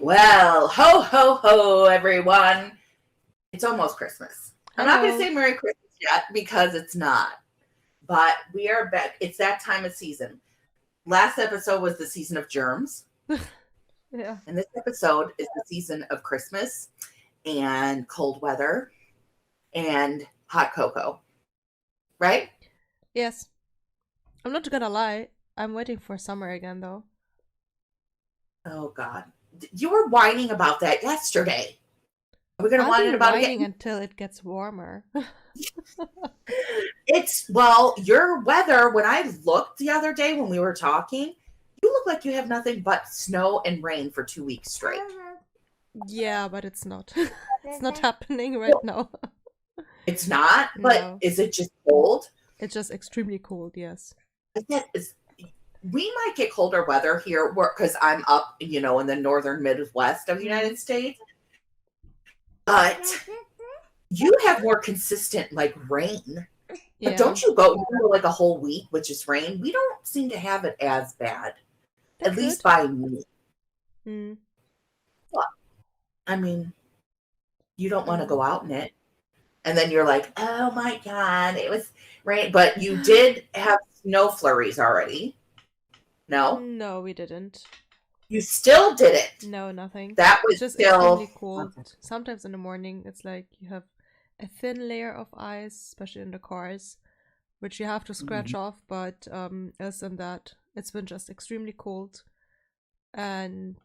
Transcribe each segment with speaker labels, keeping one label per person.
Speaker 1: Well, ho, ho, ho, everyone. It's almost Christmas. I'm not going to
Speaker 2: Hello.
Speaker 1: say Merry Christmas yet because it's not. But we are back. It's that time of season. Last episode was the season of germs.
Speaker 2: Yeah.
Speaker 1: And this episode is the season of Christmas and cold weather and hot cocoa. Right?
Speaker 2: Yes. I'm not gonna lie. I'm waiting for summer again, though.
Speaker 1: Oh, God. You were whining about that yesterday. Are we going to
Speaker 2: I'll
Speaker 1: whine
Speaker 2: be
Speaker 1: about it
Speaker 2: whining
Speaker 1: again?
Speaker 2: until it gets warmer.
Speaker 1: Well, your weather, when I looked the other day when we were talking, you look like you have nothing but snow and rain for 2 weeks straight.
Speaker 2: Yeah, but it's not. It's not happening right now.
Speaker 1: It's not, but
Speaker 2: No.
Speaker 1: is it just cold?
Speaker 2: It's just extremely cold, yes.
Speaker 1: We might get colder weather here because I'm up, in the northern Midwest of the United States. But you have more consistent, rain. But
Speaker 2: Yeah.
Speaker 1: don't you go like a whole week with just rain? We don't seem to have it as bad,
Speaker 2: That's
Speaker 1: at least
Speaker 2: good.
Speaker 1: by me.
Speaker 2: Mm.
Speaker 1: I mean, you don't want to go out in it. And then you're like, oh my God, it was rain. But you did have snow flurries already. No?
Speaker 2: No, we didn't.
Speaker 1: You still didn't.
Speaker 2: No, nothing.
Speaker 1: That was
Speaker 2: It's just
Speaker 1: still
Speaker 2: extremely cold. Sometimes in the morning, it's like you have a thin layer of ice, especially in the cars, which you have to scratch off. But else than that, it's been just extremely cold, and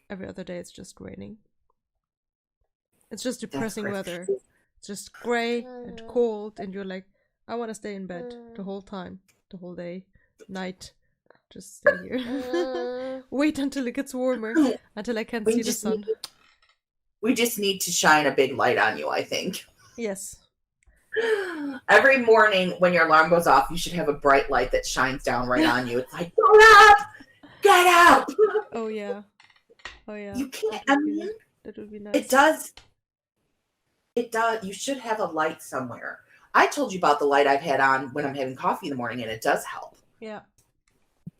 Speaker 2: every other day it's just raining. It's just depressing
Speaker 1: great.
Speaker 2: weather. It's just gray and cold, and you're like, I want to stay in bed the whole time, the whole day, night. Just stay here. Wait until it gets warmer, until I can see the sun.
Speaker 1: We just need to shine a big light on you, I think.
Speaker 2: Yes.
Speaker 1: Every morning when your alarm goes off, you should have a bright light that shines down right on you. It's like, get up!
Speaker 2: Oh yeah. Oh yeah.
Speaker 1: You can't.
Speaker 2: That would be nice.
Speaker 1: It does. You should have a light somewhere. I told you about the light I've had on when I'm having coffee in the morning, and it does help.
Speaker 2: Yeah.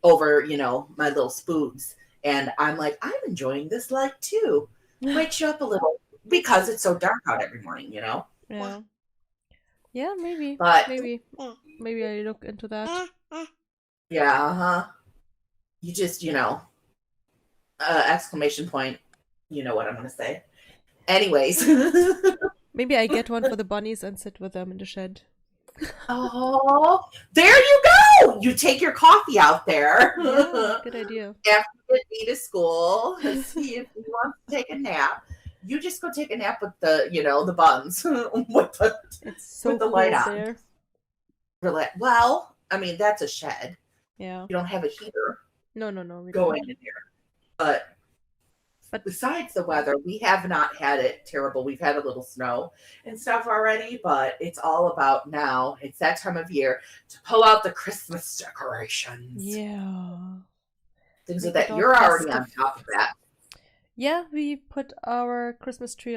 Speaker 1: Over, my little spoons. And I'm like, I'm enjoying this light too. Wakes you up a little because it's so dark out every morning,
Speaker 2: Yeah. Yeah, maybe.
Speaker 1: But
Speaker 2: maybe I look into that.
Speaker 1: Yeah, You just, exclamation point. You know what I'm gonna say. Anyways.
Speaker 2: Maybe I get one for the bunnies and sit with them in the shed.
Speaker 1: Oh, there you go! You take your coffee out there.
Speaker 2: Yeah, good idea.
Speaker 1: After you get me to school, see if you want to take a nap. You just go take a nap with the buns with the light on.
Speaker 2: There.
Speaker 1: Well, I mean, that's a shed.
Speaker 2: Yeah.
Speaker 1: You don't have a heater.
Speaker 2: No.
Speaker 1: We going in here. But besides the weather, we have not had it terrible. We've had a little snow and stuff already, but it's all about now. It's that time of year to pull out the Christmas decorations.
Speaker 2: Yeah.
Speaker 1: Things like that. You're already on top of that.
Speaker 2: Yeah, we put our Christmas tree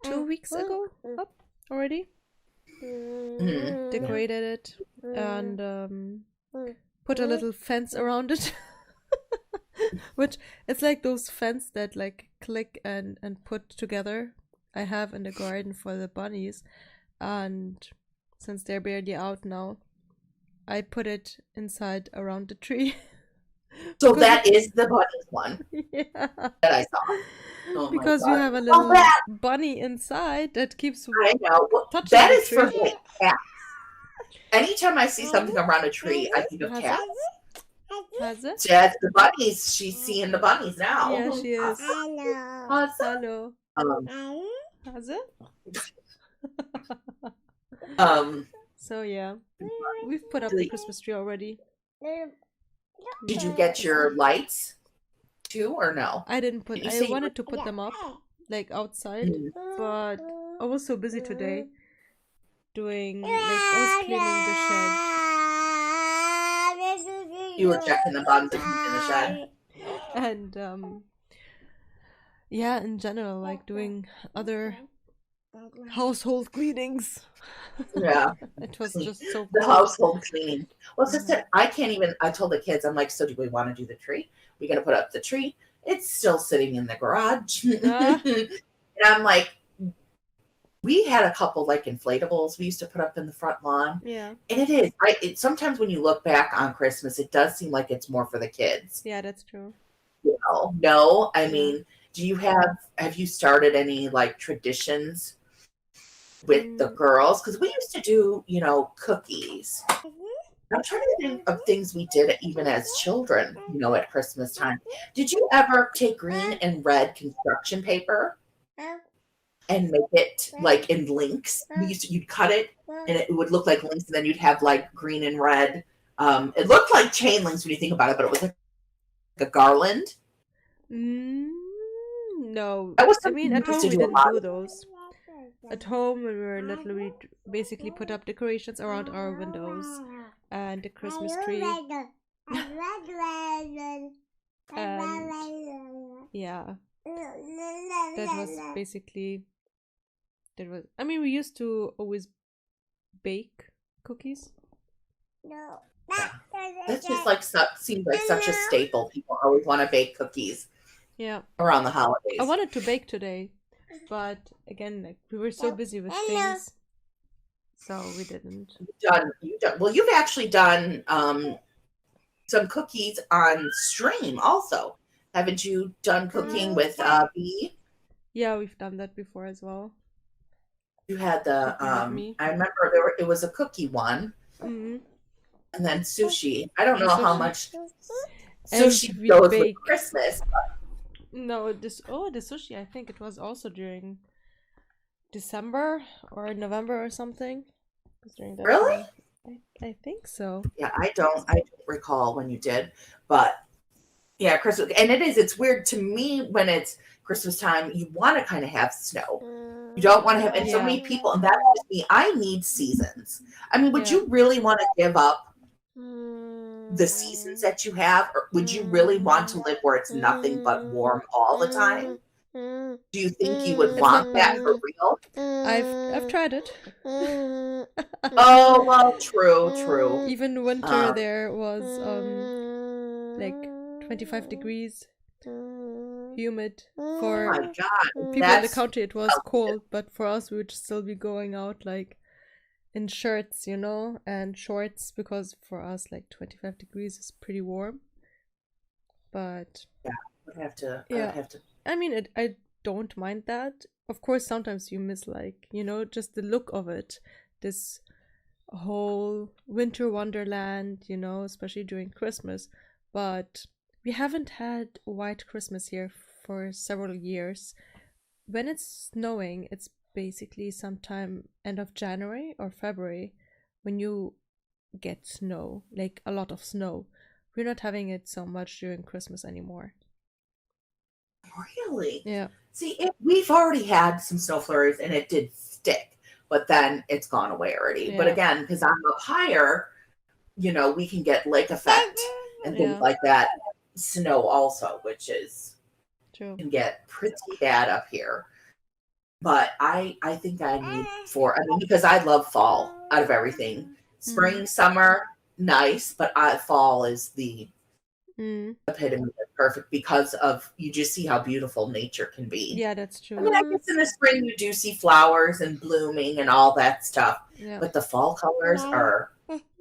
Speaker 2: 2 weeks ago up already. Decorated it and put a little fence around it. Which it's like those fence that click and put together. I have in the garden for the bunnies, and since they're barely out now, I put it inside around the tree.
Speaker 1: So that is the bunny one.
Speaker 2: Yeah.
Speaker 1: That I saw. Oh
Speaker 2: because
Speaker 1: my
Speaker 2: you
Speaker 1: God.
Speaker 2: have a little bunny inside that keeps
Speaker 1: I know.
Speaker 2: touching
Speaker 1: That
Speaker 2: the
Speaker 1: is for
Speaker 2: tree.
Speaker 1: cats. Anytime I see something around a tree, I think of cats.
Speaker 2: Has it?
Speaker 1: That's the bunnies. She's seeing the bunnies now.
Speaker 2: Yeah, she is.
Speaker 1: Hello.
Speaker 2: Has it? So yeah, we've put up the Christmas tree already.
Speaker 1: Did you get your lights too, or no?
Speaker 2: I didn't put. I wanted to put them up outside, but I was so busy today doing I was cleaning the shed.
Speaker 1: You were checking the buns in the shed.
Speaker 2: And yeah, in general, doing other household cleanings.
Speaker 1: Yeah.
Speaker 2: It was just so
Speaker 1: the household cleaning. Well, sister, I can't even. I told the kids, I'm like, so do we want to do the tree? We're gonna put up the tree It's still sitting in the garage.
Speaker 2: Ah,
Speaker 1: And I'm like, we had a couple like inflatables we used to put up in the front lawn.
Speaker 2: yeah.
Speaker 1: And it sometimes when you look back on Christmas, it does seem like it's more for the kids.
Speaker 2: Yeah, that's true.
Speaker 1: No, I
Speaker 2: Yeah.
Speaker 1: mean, have you started any like traditions with the girls? Because we used to do, cookies. I'm trying to think of things we did even as children, at Christmas time. Did you ever take green and red construction paper and make it like in links? You'd cut it and it would look like links, and then you'd have like green and red. It looked like chain links when you think about it, but it was like a garland.
Speaker 2: No.
Speaker 1: That was
Speaker 2: I
Speaker 1: something
Speaker 2: mean,
Speaker 1: we
Speaker 2: at
Speaker 1: used
Speaker 2: home
Speaker 1: to
Speaker 2: we
Speaker 1: do a
Speaker 2: didn't
Speaker 1: lot.
Speaker 2: do those. At home, when we were little, we basically put up decorations around our windows and the Christmas tree. And yeah, that was basically I mean, we used to always bake cookies.
Speaker 1: That's just like seems like such a staple. People always want to bake cookies
Speaker 2: Yeah,
Speaker 1: around the holidays.
Speaker 2: I wanted to bake today, but again, like, we were so busy with things, so we didn't.
Speaker 1: Well, you've actually done some cookies on stream also. Haven't you done cooking with B?
Speaker 2: Yeah, we've done that before as well.
Speaker 1: You had the
Speaker 2: Cooking with me.
Speaker 1: I remember it was a cookie one,
Speaker 2: Mm-hmm.
Speaker 1: and then sushi. I don't
Speaker 2: And
Speaker 1: know how
Speaker 2: sushi.
Speaker 1: much
Speaker 2: And
Speaker 1: sushi
Speaker 2: we
Speaker 1: goes with
Speaker 2: bake.
Speaker 1: Christmas.
Speaker 2: No, the sushi, I think it was also during December or November or something. It was during that
Speaker 1: Really?
Speaker 2: time. I think so.
Speaker 1: Yeah, I don't recall when you did, but yeah, Christmas, and it's weird to me when it's Christmas time. You want to kind of have snow. You don't want to have, and so many people, and that's just me. I need seasons. I mean, would you really want to give up the seasons that you have, or would you really want to live where it's nothing but warm all the time? Do you think you would
Speaker 2: It's
Speaker 1: want
Speaker 2: not
Speaker 1: that
Speaker 2: bad.
Speaker 1: for real?
Speaker 2: I've tried it.
Speaker 1: Oh well, true.
Speaker 2: Even winter there was like 25 degrees, humid.
Speaker 1: Oh
Speaker 2: For
Speaker 1: my God,
Speaker 2: people in the country it was cold, but for us we would still be going out like in shirts, and shorts, because for us like 25 degrees is pretty warm. But
Speaker 1: yeah, I would have to.
Speaker 2: I mean, I don't mind that. Of course, sometimes you miss, like, just the look of it. This whole winter wonderland, especially during Christmas. But we haven't had a white Christmas here for several years. When it's snowing, it's basically sometime end of January or February when you get snow, like a lot of snow. We're not having it so much during Christmas anymore.
Speaker 1: Really?
Speaker 2: Yeah.
Speaker 1: See, we've already had some snow flurries and it did stick, but then it's gone away already.
Speaker 2: Yeah.
Speaker 1: But again, because I'm up higher, we can get lake effect and things like that. Snow also, which is
Speaker 2: true,
Speaker 1: can get pretty bad up here. But I think I need because I love fall out of everything. Spring, summer, nice, but fall is the epitome of perfect, because of you just see how beautiful nature can be.
Speaker 2: Yeah, that's true.
Speaker 1: I mean, I guess in the spring you do see flowers and blooming and all that stuff, but the fall colors are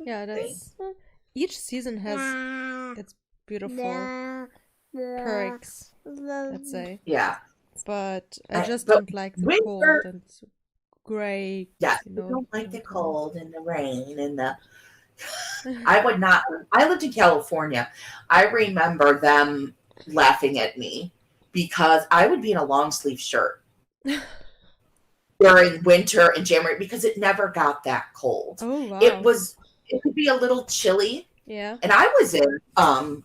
Speaker 2: that's each season has its beautiful perks, let's say.
Speaker 1: Yeah,
Speaker 2: but I just don't like the
Speaker 1: winter,
Speaker 2: cold and gray.
Speaker 1: Yeah, you don't like the cold and the rain and the I would not. I lived in California. I remember them laughing at me because I would be in a long sleeve shirt during winter and January because it never got that cold.
Speaker 2: Oh wow!
Speaker 1: It could be a little chilly.
Speaker 2: Yeah.
Speaker 1: And I was in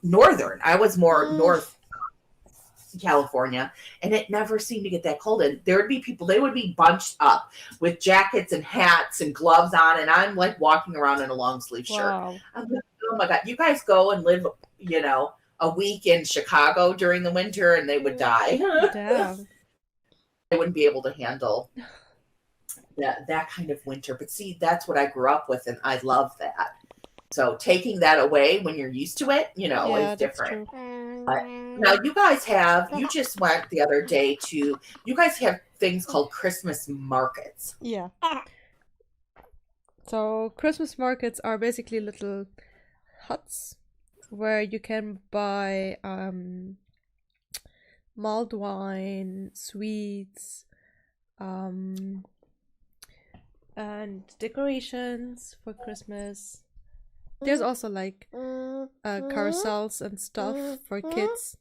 Speaker 1: northern. I was more north California, and it never seemed to get that cold. And there would be people, they would be bunched up with jackets and hats and gloves on, and I'm like walking around in a long sleeve shirt. I'm like, oh my God, you guys go and live, a week in Chicago during the winter and they would die.
Speaker 2: Damn.
Speaker 1: They wouldn't be able to handle that kind of winter. But see, that's what I grew up with, and I love that. So taking that away when you're used to it, is different. Now you just went the other day to, you guys have things called Christmas markets.
Speaker 2: Yeah. So Christmas markets are basically little huts where you can buy mulled wine, sweets, and decorations for Christmas. There's also like carousels and stuff for kids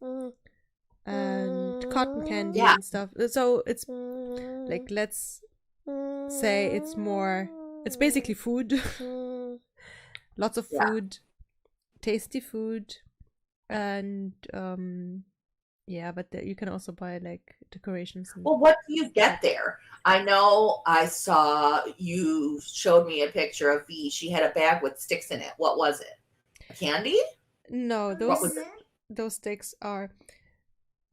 Speaker 2: and cotton candy and stuff. So it's like, let's say it's basically food. Lots of food, tasty food, and but you can also buy like decorations.
Speaker 1: Well, what do you get there? I know I saw, you showed me a picture of V. She had a bag with sticks in it. What was it? Candy?
Speaker 2: No, those sticks are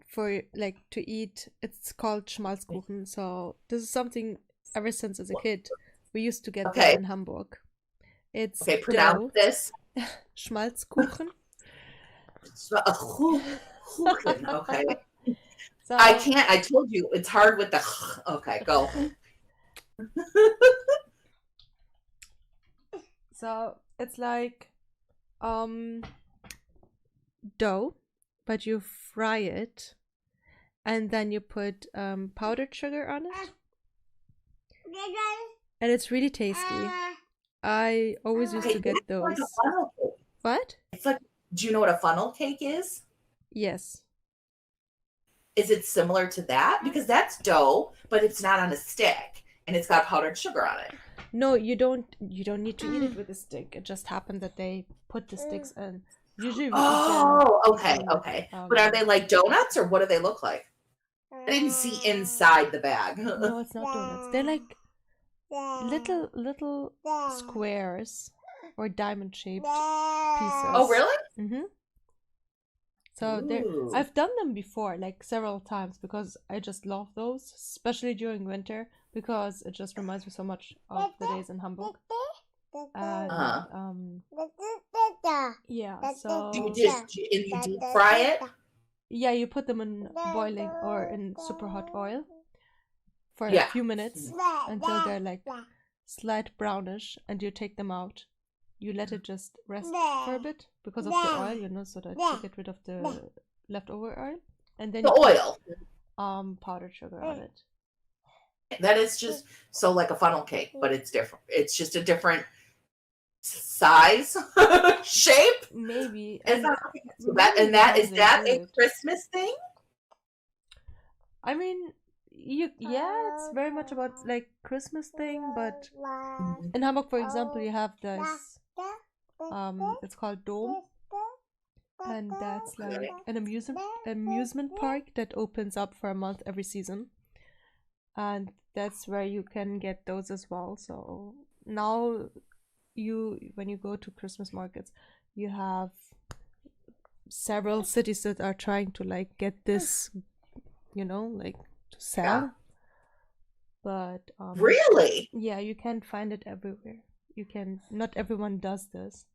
Speaker 2: for like to eat. It's called Schmalzkuchen. So this is something ever since as a kid we used to get there in Hamburg. It's
Speaker 1: pronounce this.
Speaker 2: Schmalzkuchen.
Speaker 1: Okay.
Speaker 2: So,
Speaker 1: I can't. I told you it's hard with the. Okay, go.
Speaker 2: So it's like dough, but you fry it, and then you put powdered sugar on it, and it's really tasty. I always used to get those.
Speaker 1: Like a funnel cake.
Speaker 2: What?
Speaker 1: It's like. Do you know what a funnel cake is?
Speaker 2: Yes.
Speaker 1: Is it similar to that? Because that's dough, but it's not on a stick, and it's got powdered sugar on it.
Speaker 2: No, you don't need to eat it with a stick. It just happened that they put the sticks in. Usually we
Speaker 1: okay. But are they like donuts, or what do they look like? I didn't see inside the bag.
Speaker 2: No, it's not donuts. They're like little squares or diamond-shaped pieces.
Speaker 1: Oh, really?
Speaker 2: Mm-hmm. So I've done them before, like several times, because I just love those, especially during winter, because it just reminds me so much of the days in Hamburg. And so
Speaker 1: you deep fry it?
Speaker 2: Yeah, you put them in boiling or in super hot oil for a few minutes until they're like slight brownish, and you take them out. You let it just rest for a bit because of the oil, so that you get rid of the leftover oil, and then
Speaker 1: the oil,
Speaker 2: powdered sugar on it.
Speaker 1: That is just so like a funnel cake, but it's different. It's just a different size, shape,
Speaker 2: maybe.
Speaker 1: And is that a Christmas thing?
Speaker 2: I mean, it's very much about like Christmas thing, but in Hamburg, for example, you have this. It's called Dom, and that's like an amusement park that opens up for a month every season, and that's where you can get those as well. So now when you go to Christmas markets, you have several cities that are trying to like get this, like to sell. But
Speaker 1: really,
Speaker 2: you can't find it everywhere. Not everyone does this.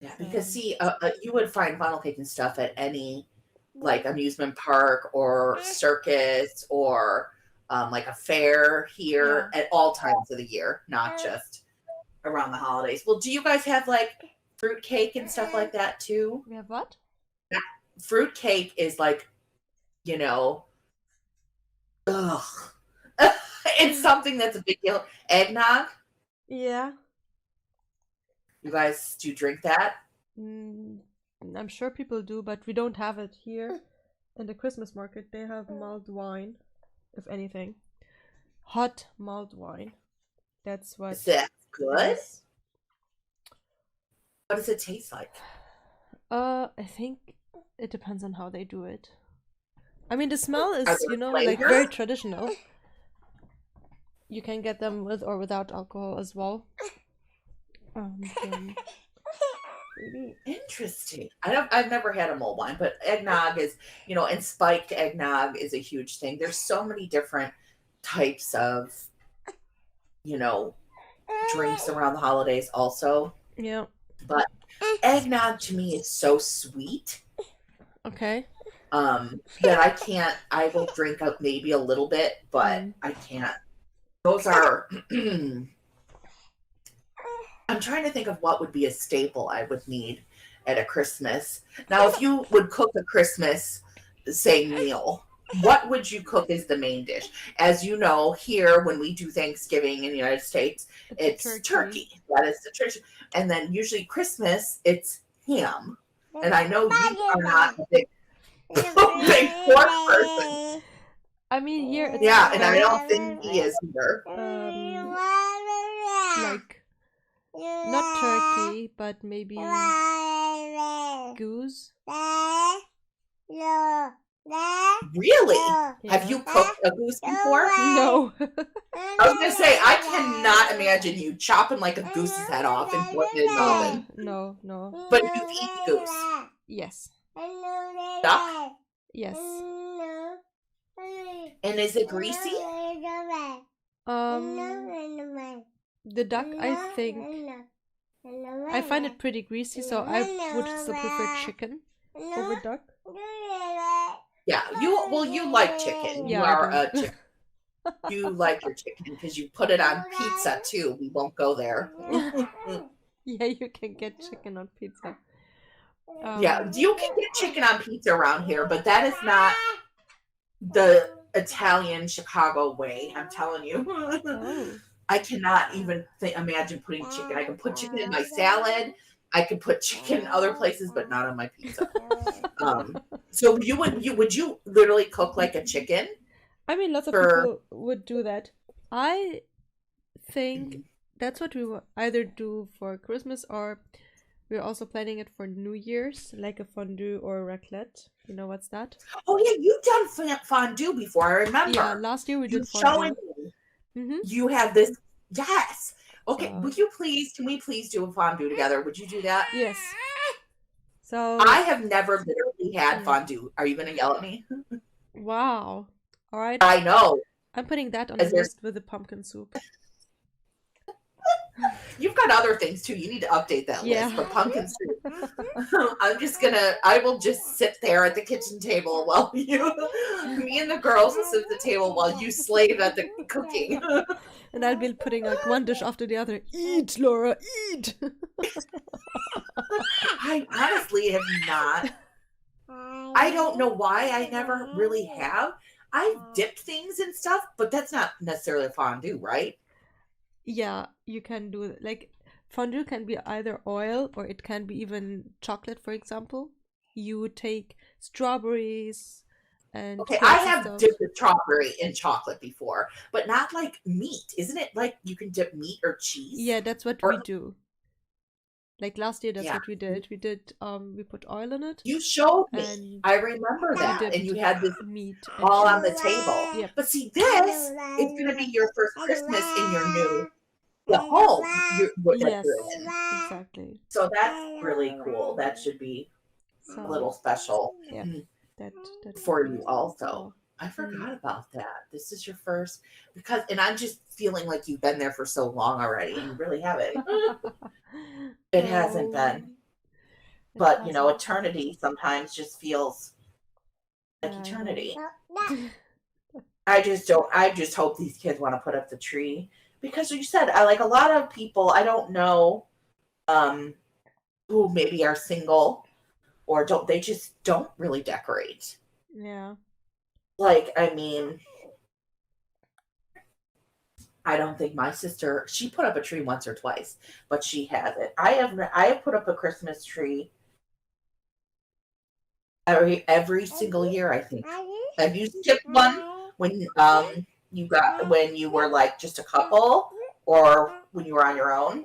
Speaker 1: Yeah, because see, you would find funnel cake and stuff at any like amusement park or circus or like a fair here at all times of the year, not just around the holidays. Well, do you guys have like fruit cake and stuff like that too?
Speaker 2: We have what?
Speaker 1: Fruit cake is like, it's something that's a big deal. Eggnog.
Speaker 2: Yeah.
Speaker 1: You guys do drink that?
Speaker 2: I'm sure people do, but we don't have it here. In the Christmas market, they have mulled wine, if anything. Hot mulled wine. That's what.
Speaker 1: Is that good? What does it taste like?
Speaker 2: I think it depends on how they do it. I mean, the smell is,
Speaker 1: flavors?
Speaker 2: like very traditional. You can get them with or without alcohol as well.
Speaker 1: Interesting. I've never had a mulled wine, but eggnog is, and spiked eggnog is a huge thing. There's so many different types of, drinks around the holidays also.
Speaker 2: Yeah.
Speaker 1: But eggnog to me is so sweet.
Speaker 2: Okay.
Speaker 1: That I will drink up maybe a little bit, but
Speaker 2: Mm.
Speaker 1: I can't. Those are, I'm trying to think of what would be a staple I would need at a Christmas. Now, if you would cook a Christmas, say, meal, what would you cook as the main dish? As you know, here when we do Thanksgiving in the United States, it's turkey. That is the tradition. And then usually Christmas, it's ham. And I know you are not a big, big pork person.
Speaker 2: I mean, here it's
Speaker 1: Yeah, and I
Speaker 2: more
Speaker 1: don't think he is either.
Speaker 2: like not turkey, but maybe goose.
Speaker 1: Really?
Speaker 2: Yeah.
Speaker 1: Have you cooked a goose before?
Speaker 2: No.
Speaker 1: I was gonna say I cannot imagine you chopping like a goose's head off and putting it in the oven.
Speaker 2: No.
Speaker 1: But you've eaten goose.
Speaker 2: Yes.
Speaker 1: Duck?
Speaker 2: Yes.
Speaker 1: And is it greasy?
Speaker 2: The duck, I think, I find it pretty greasy, so I would still prefer chicken over duck.
Speaker 1: Yeah, you like chicken. You
Speaker 2: Yeah, I
Speaker 1: are
Speaker 2: do.
Speaker 1: a chicken. You like your chicken because you put it on pizza too. We won't go there.
Speaker 2: Yeah, you can get chicken on pizza.
Speaker 1: Yeah, you can get chicken on pizza around here, but that is not the Italian Chicago way. I'm telling you.
Speaker 2: Oh.
Speaker 1: I cannot even imagine putting chicken. I can put chicken in my salad. I could put chicken in other places, but not on my pizza. So would you literally cook like a chicken?
Speaker 2: I mean, lots of people would do that. I think that's what we will either do for Christmas, or we're also planning it for New Year's, like a fondue or a raclette. You know what's that?
Speaker 1: Oh yeah, you've done fondue before. I remember.
Speaker 2: Yeah, last year we did
Speaker 1: fondue. Showing me. You have this. Yes. Okay.
Speaker 2: So,
Speaker 1: Can we please do a fondue together? Would you do that?
Speaker 2: yes. So
Speaker 1: I have never literally had fondue. Are you going to yell at me?
Speaker 2: Wow. All right.
Speaker 1: I know.
Speaker 2: I'm putting that on the list with the pumpkin soup.
Speaker 1: You've got other things too. You need to update that list. But pumpkin soup. I will just sit there at the kitchen table while me and the girls will sit at the table while you slave at the cooking.
Speaker 2: And I'll be putting like one dish after the other. Eat, Laura, eat.
Speaker 1: I honestly have not. I don't know why I never really have. I've dipped things and stuff, but that's not necessarily a fondue, right?
Speaker 2: Yeah, you can do it. Like fondue can be either oil or it can be even chocolate, for example. You would take strawberries and
Speaker 1: I have dipped a strawberry in chocolate before, but not like meat. Isn't it like you can dip meat or cheese?
Speaker 2: Yeah, that's what we do. Like last year, that's what we did. We put oil in it.
Speaker 1: You showed me. I remember that. And you had this
Speaker 2: meat
Speaker 1: all on the table.
Speaker 2: Yep.
Speaker 1: But see, this is going to be your first Christmas in your new home.
Speaker 2: Yes, exactly.
Speaker 1: So that's really cool. That should be a little special for you also. I forgot about that. This is your first, and I'm just feeling like you've been there for so long already. You really haven't. It hasn't been. But, eternity sometimes just feels like eternity. I just hope these kids want to put up the tree. Because you said, I like a lot of people, I don't know, who maybe are single or they just don't really decorate.
Speaker 2: Yeah.
Speaker 1: Like, I mean, I don't think my sister, she put up a tree once or twice, but she hasn't. I have put up a Christmas tree every single year, I think. Have you skipped one when when you were like just a couple, or when you were on your own?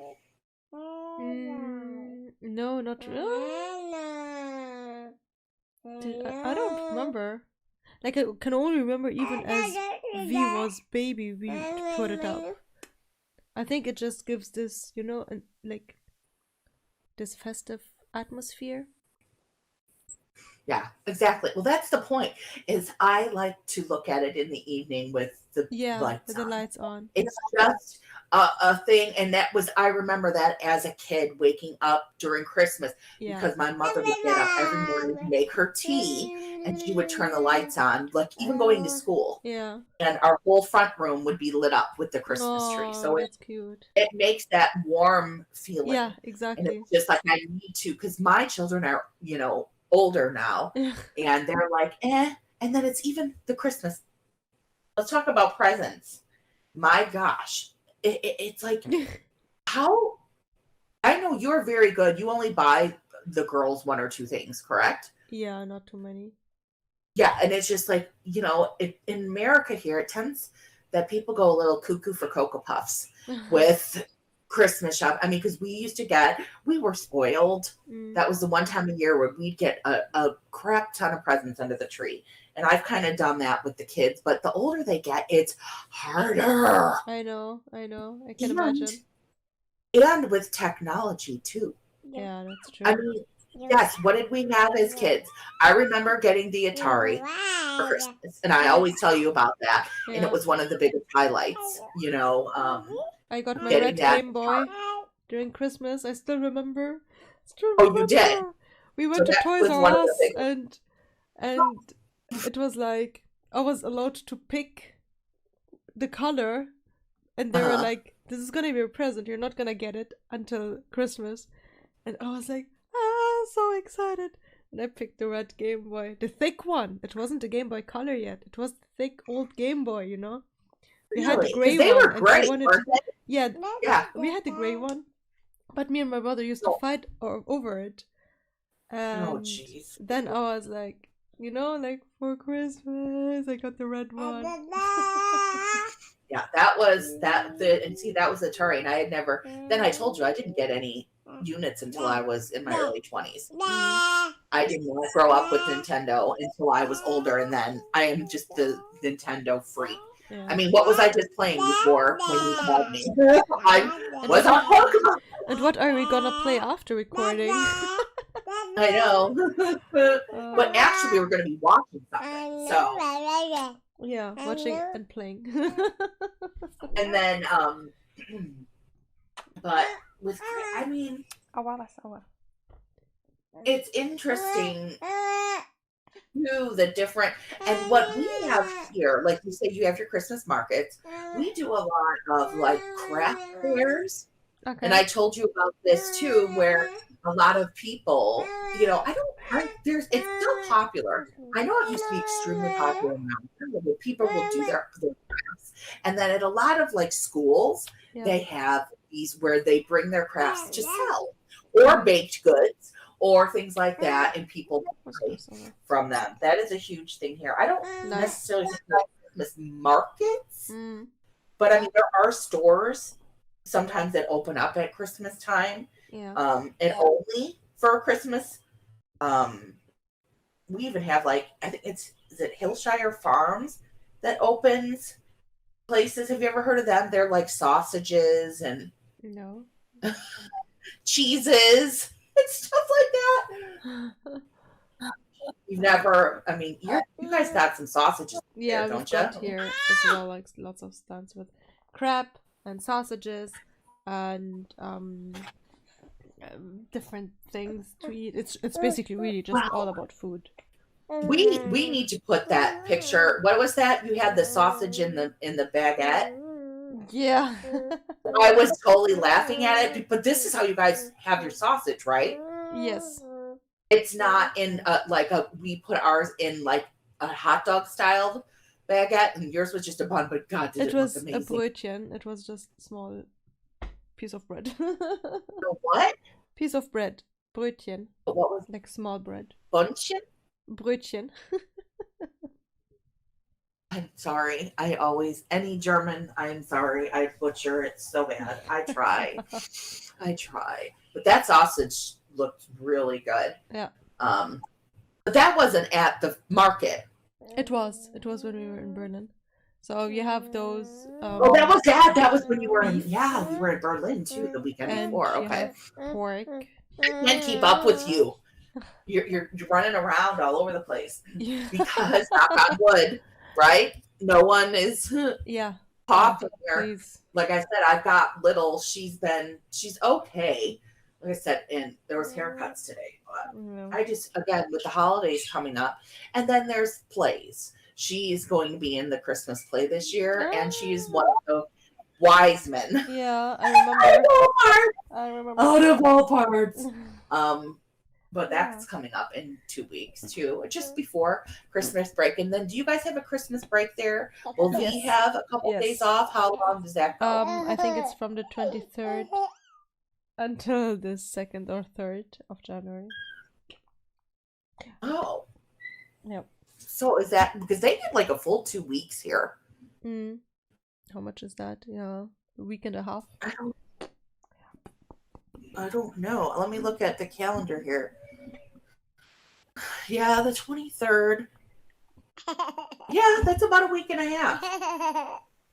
Speaker 2: No, not really. I don't remember. Like, I can only remember even as V was baby, we put it up. I think it just gives this, like this festive atmosphere.
Speaker 1: Yeah, exactly. Well, that's the point. Is I like to look at it in the evening with the lights
Speaker 2: with the lights on.
Speaker 1: It's just a thing, and that was, I remember that as a kid waking up during Christmas
Speaker 2: Yeah.
Speaker 1: because my mother would get up every morning to make her tea, and she would turn the lights on, like even going to school,
Speaker 2: Yeah.
Speaker 1: and our whole front room would be lit up with the Christmas tree.
Speaker 2: Oh,
Speaker 1: So
Speaker 2: that's cute.
Speaker 1: it makes that warm feeling.
Speaker 2: Yeah,
Speaker 1: And
Speaker 2: exactly.
Speaker 1: it's just like, I need to, because my children are, older now, and they're like, eh. And then it's even the Christmas. Let's talk about presents. My gosh, it's like, how, I know you're very good. You only buy the girls one or two things, correct?
Speaker 2: Yeah, not too many.
Speaker 1: Yeah, and it's just like, in America here, it tends that people go a little cuckoo for Cocoa Puffs with Christmas shop. I mean, because we were spoiled. That was the one time a year where we'd get a crap ton of presents under the tree. And I've kind of done that with the kids, but the older they get, it's harder.
Speaker 2: I know. I can imagine.
Speaker 1: And with technology too.
Speaker 2: Yeah, that's true.
Speaker 1: I mean, yes, what did we have as kids? I remember getting the Atari for Christmas, and I always tell you about that.
Speaker 2: Yeah.
Speaker 1: And it was one of the biggest highlights,
Speaker 2: I got my
Speaker 1: getting
Speaker 2: red
Speaker 1: that
Speaker 2: Game Boy during Christmas. I still remember.
Speaker 1: Oh, you did?
Speaker 2: We went to
Speaker 1: that
Speaker 2: Toys
Speaker 1: was
Speaker 2: R
Speaker 1: one of the
Speaker 2: Us,
Speaker 1: big-
Speaker 2: and it was like I was allowed to pick the color, and they were like, "This is gonna be a present. You're not gonna get it until Christmas." And I was like, so excited. And I picked the red Game Boy, the thick one. It wasn't a Game Boy Color yet. It was the thick old Game Boy, We had the gray
Speaker 1: they
Speaker 2: one.
Speaker 1: were great,
Speaker 2: and
Speaker 1: weren't they?
Speaker 2: Yeah,
Speaker 1: Yeah.
Speaker 2: we had the gray one. But me and my brother used to fight over it. And
Speaker 1: jeez.
Speaker 2: then I was like, like for Christmas, I got the red one.
Speaker 1: Yeah, that was that. And see, that was the Atari, and I had never. Then I told you I didn't get any units until I was in my early 20s. I didn't want to grow up with Nintendo until I was older, and then I am just the Nintendo freak.
Speaker 2: Yeah.
Speaker 1: I mean, what was I just playing before when you called me? I was on Pokemon.
Speaker 2: And what are we gonna play after recording?
Speaker 1: I know. But actually, we were going to be watching something. So.
Speaker 2: Yeah, watching and playing.
Speaker 1: And then, but with, I mean, it's interesting too, the different, and what we have here, like you said, you have your Christmas markets. We do a lot of like craft fairs.
Speaker 2: Okay.
Speaker 1: And I told you about this too, where a lot of people, it's still popular. I know it used to be extremely popular now, but people will do their crafts. And then at a lot of like schools, they have these where they bring their crafts to sell, or baked goods, or things like that, and people buy from them. That is a huge thing here. I don't necessarily think about Christmas markets, but I mean, there are stores sometimes that open up at Christmas time, and only for Christmas. We even have I think is it Hillshire Farms that opens places. Have you ever heard of them? They're like sausages and cheeses and stuff like that. You've never, I mean, you guys got some sausages there, don't you?
Speaker 2: Got here as well, like lots of stands with crab and sausages and different things to eat. It's basically really just all about food.
Speaker 1: We need to put that picture. What was that? You had the sausage in the baguette.
Speaker 2: Yeah.
Speaker 1: I was totally laughing at it, but this is how you guys have your sausage, right?
Speaker 2: Yes.
Speaker 1: It's not in we put ours in like a hot dog style baguette, and yours was just a bun. But God, it was amazing.
Speaker 2: A brötchen. It was just a small piece of bread.
Speaker 1: What?
Speaker 2: Piece of bread. Brötchen.
Speaker 1: What was
Speaker 2: like small bread?
Speaker 1: Bunchen?
Speaker 2: Brötchen.
Speaker 1: I'm sorry. Any German, I'm sorry. I butcher it so bad. I try. But that sausage looked really good.
Speaker 2: Yeah.
Speaker 1: But that wasn't at the market.
Speaker 2: It was when we were in Berlin. So you have those.
Speaker 1: That was when you were in. Yeah, we were in Berlin too the weekend before. Okay.
Speaker 2: Pork.
Speaker 1: I can't keep up with you. You're running around all over the place because knock on wood, right? No one is talk to her.
Speaker 2: Please.
Speaker 1: Like I said, I've got little. She's okay. Like I said, and there was haircuts today, but
Speaker 2: Yeah.
Speaker 1: I just, again, with the holidays coming up, and then there's plays. She's going to be in the Christmas play this year, and she's one of the wise men.
Speaker 2: Yeah, I remember. I remember.
Speaker 1: Out of all parts. But that's coming up in 2 weeks too, just before Christmas break. And then, do you guys have a Christmas break there? Will we have a couple days off? How long does that go?
Speaker 2: I think it's from the 23rd until the 2nd or 3rd of January.
Speaker 1: Oh.
Speaker 2: Yep.
Speaker 1: So is that because they get like a full 2 weeks here?
Speaker 2: How much is that? Yeah, a week and a half.
Speaker 1: I don't know. Let me look at the calendar here. Yeah, the 23rd. Yeah, that's about a week and a half.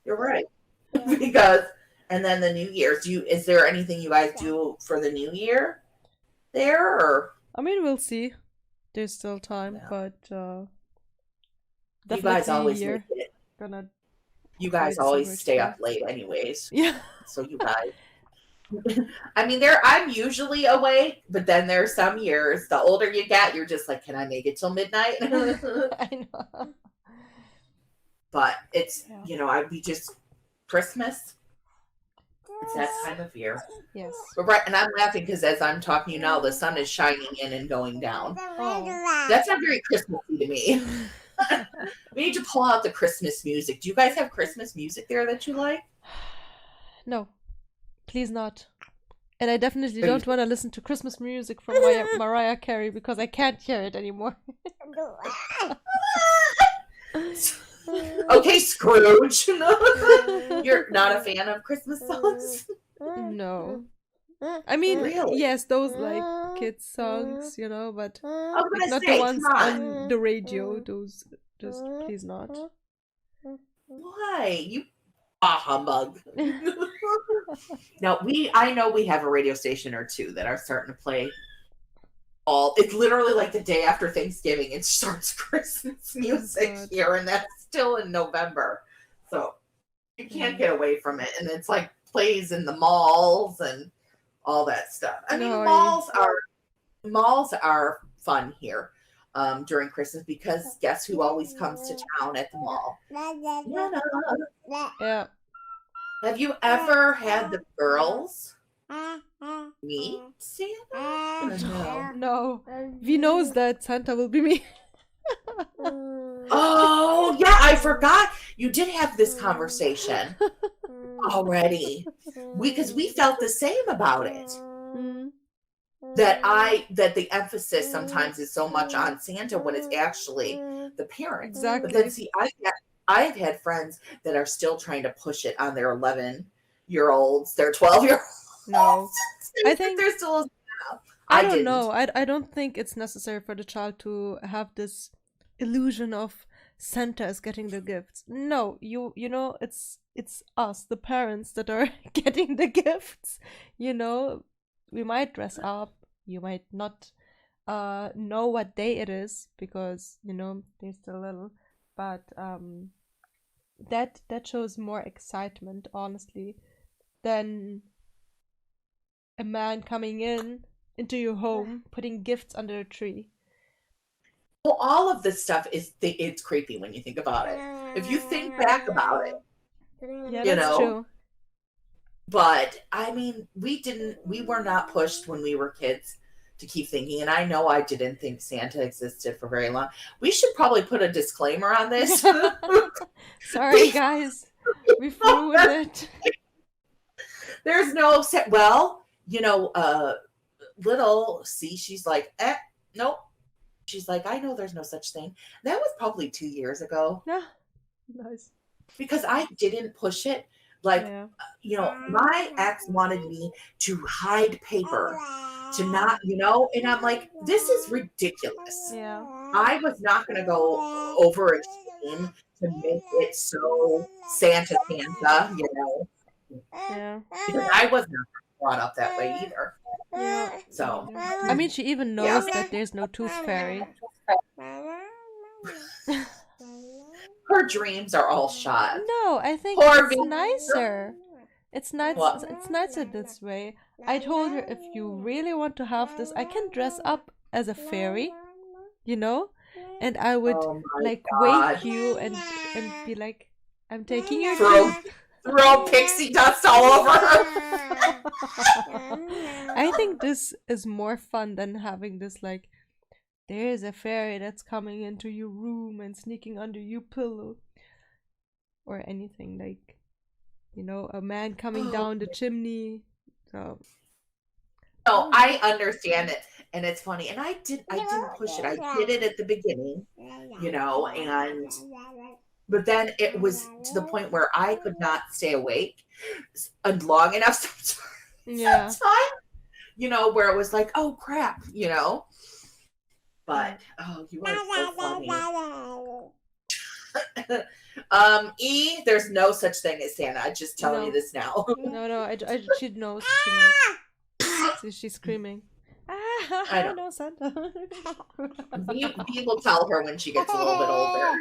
Speaker 1: You're right. Because, and then the New Year's. Is there anything you guys do for the New Year there? Or?
Speaker 2: I mean, we'll see. There's still time, but
Speaker 1: you
Speaker 2: definitely
Speaker 1: guys always
Speaker 2: here.
Speaker 1: make it.
Speaker 2: Gonna
Speaker 1: You guys always stay up late, anyways.
Speaker 2: Yeah.
Speaker 1: So you guys. I mean, I'm usually awake, but then there's some years, the older you get, you're just like, can I make it till midnight?
Speaker 2: I know.
Speaker 1: But it's, we just, Christmas, it's that time of year.
Speaker 2: Yes.
Speaker 1: But right, and I'm laughing because as I'm talking to you now, the sun is shining in and going down.
Speaker 2: Oh.
Speaker 1: That's not very Christmassy to me. We need to pull out the Christmas music. Do you guys have Christmas music there that you like?
Speaker 2: No. Please not. And I definitely don't want to listen to Christmas music from Mariah Carey because I can't hear it anymore.
Speaker 1: Okay, Scrooge. You're not a fan of Christmas songs?
Speaker 2: No. I mean,
Speaker 1: really?
Speaker 2: Yes, those like kids songs, but not
Speaker 1: say,
Speaker 2: the ones on the radio. Those, just please not.
Speaker 1: Why? You humbug. Now I know we have a radio station or two that are starting to play it's literally like the day after Thanksgiving it starts Christmas music here, and that's still in November. So you can't get away from it. And it's like plays in the malls and all that stuff. I mean, malls are fun here during Christmas because guess who always comes to town at the mall?
Speaker 2: Yeah.
Speaker 1: Have you ever had the girls meet Santa?
Speaker 2: No. V knows that Santa will be me.
Speaker 1: Oh, yeah, I forgot. You did have this conversation already. Because we felt the same about it. That the emphasis sometimes is so much on Santa when it's actually the parents.
Speaker 2: Exactly.
Speaker 1: But then see, I've had friends that are still trying to push it on their 11-year-olds, their 12-year-olds.
Speaker 2: No. I think
Speaker 1: they're still.
Speaker 2: I don't know. I don't think it's necessary for the child to have this illusion of Santa is getting the gifts. No, you know it's us, the parents, that are getting the gifts. We might dress up. You might not know what day it is because they're still little, but that shows more excitement, honestly, than a man coming into your home, putting gifts under a tree.
Speaker 1: Well, all of this stuff it's creepy when you think about it. If you think back about it,
Speaker 2: that's true.
Speaker 1: But I mean, we were not pushed when we were kids to keep thinking, and I know I didn't think Santa existed for very long. We should probably put a disclaimer on this.
Speaker 2: Sorry, guys. We ruined it.
Speaker 1: There's no little she's like, nope. She's like, I know there's no such thing. That was probably 2 years ago.
Speaker 2: Yeah. Nice.
Speaker 1: Because I didn't push it. Like, my ex wanted me to hide paper, to not, and I'm like, this is ridiculous.
Speaker 2: Yeah.
Speaker 1: I was not going to go over extreme to make it so Santa,
Speaker 2: Yeah.
Speaker 1: Because I was not brought up that way either.
Speaker 2: Yeah.
Speaker 1: So.
Speaker 2: I mean, she even knows that there's no tooth fairy.
Speaker 1: Her her dreams are all shot.
Speaker 2: No, I think
Speaker 1: Poor
Speaker 2: it's
Speaker 1: V.
Speaker 2: nicer. It's nice.
Speaker 1: What?
Speaker 2: It's nicer this way. I told her if you really want to have this, I can dress up as a fairy, you know, and I would
Speaker 1: Oh my
Speaker 2: like
Speaker 1: God.
Speaker 2: wake you and be like, I'm taking your
Speaker 1: Throw,
Speaker 2: dreams.
Speaker 1: throw pixie dust all over her.
Speaker 2: I think this is more fun than having this like, there's a fairy that's coming into your room and sneaking under your pillow, or anything like, you know, a man coming down the chimney. So
Speaker 1: No, I understand it, and it's funny. And I didn't push it. I did it at the beginning, you know, but then it was to the point where I could not stay awake long enough sometimes, you know, where it was like, oh crap, you know. But oh, you are so funny. E, there's no such thing as Santa. I'm just telling you this now.
Speaker 2: No, she knows. See, she's screaming.
Speaker 1: I don't
Speaker 2: know Santa.
Speaker 1: V will tell her when she gets a little bit older.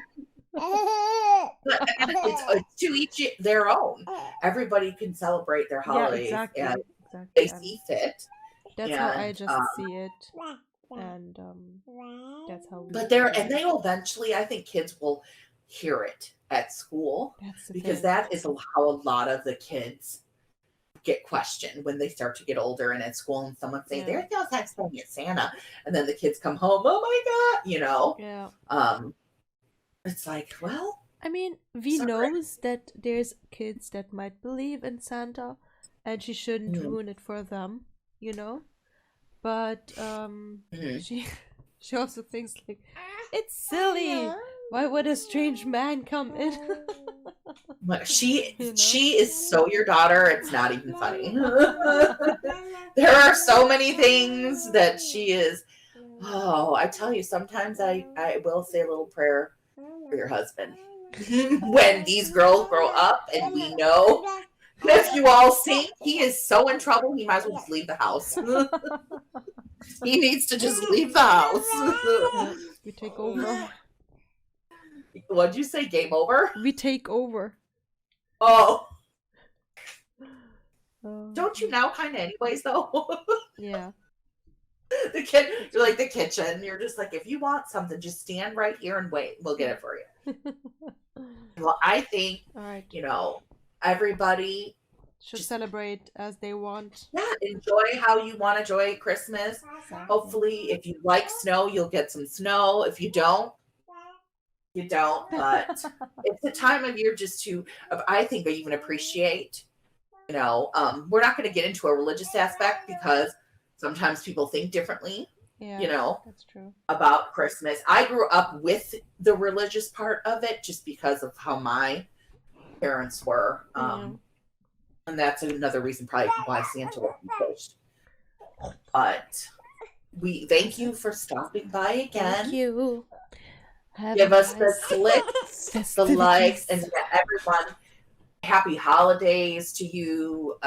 Speaker 1: But it's to each their own. Everybody can celebrate their holidays and they see fit.
Speaker 2: That's how I just see it. And that's how we.
Speaker 1: But they will eventually, I think kids will hear it at school, because that is how a lot of the kids get questioned when they start to get older and at school, and someone say there's no such thing as Santa, and then the kids come home, oh my God, you know. It's like, well,
Speaker 2: I mean, V knows that there's kids that might believe in Santa, and she shouldn't ruin it for them, you know. But she also thinks like, it's silly. Why would a strange man come in?
Speaker 1: She is so your daughter. It's not even funny. There are so many things that she is. Oh, I tell you, sometimes I will say a little prayer for your husband when these girls grow up, and we know. If you all see, he is so in trouble, he might as well just leave the house. He needs to just leave the house.
Speaker 2: We take over.
Speaker 1: What'd you say? Game over?
Speaker 2: We take over.
Speaker 1: Oh. Don't you now kind of anyways, though?
Speaker 2: Yeah.
Speaker 1: You're like the kitchen. You're just like, if you want something, just stand right here and wait. We'll get it for you. Well, I think, you know, everybody
Speaker 2: should celebrate as they want.
Speaker 1: Yeah, enjoy how you want to enjoy Christmas. Hopefully, if you like snow, you'll get some snow. If you don't, you don't. But it's a time of year just to, I think, even appreciate. You know, we're not going to get into a religious aspect because sometimes people think differently.
Speaker 2: Yeah,
Speaker 1: you know,
Speaker 2: that's true.
Speaker 1: About Christmas. I grew up with the religious part of it just because of how my parents were. And that's another reason probably why Santa will be pushed. But we thank you for stopping by again.
Speaker 2: Thank you.
Speaker 1: Give us the clicks, the likes, and everyone, happy holidays to you.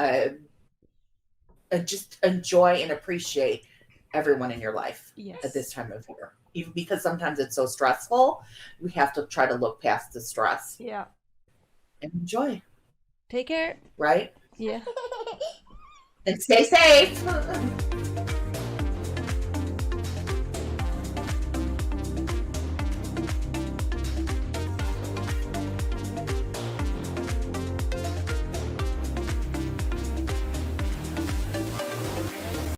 Speaker 1: Just enjoy and appreciate everyone in your life at this time of year. Even because sometimes it's so stressful, we have to try to look past the stress.
Speaker 2: Yeah.
Speaker 1: And enjoy.
Speaker 2: Take care.
Speaker 1: Right?
Speaker 2: Yeah.
Speaker 1: And stay safe.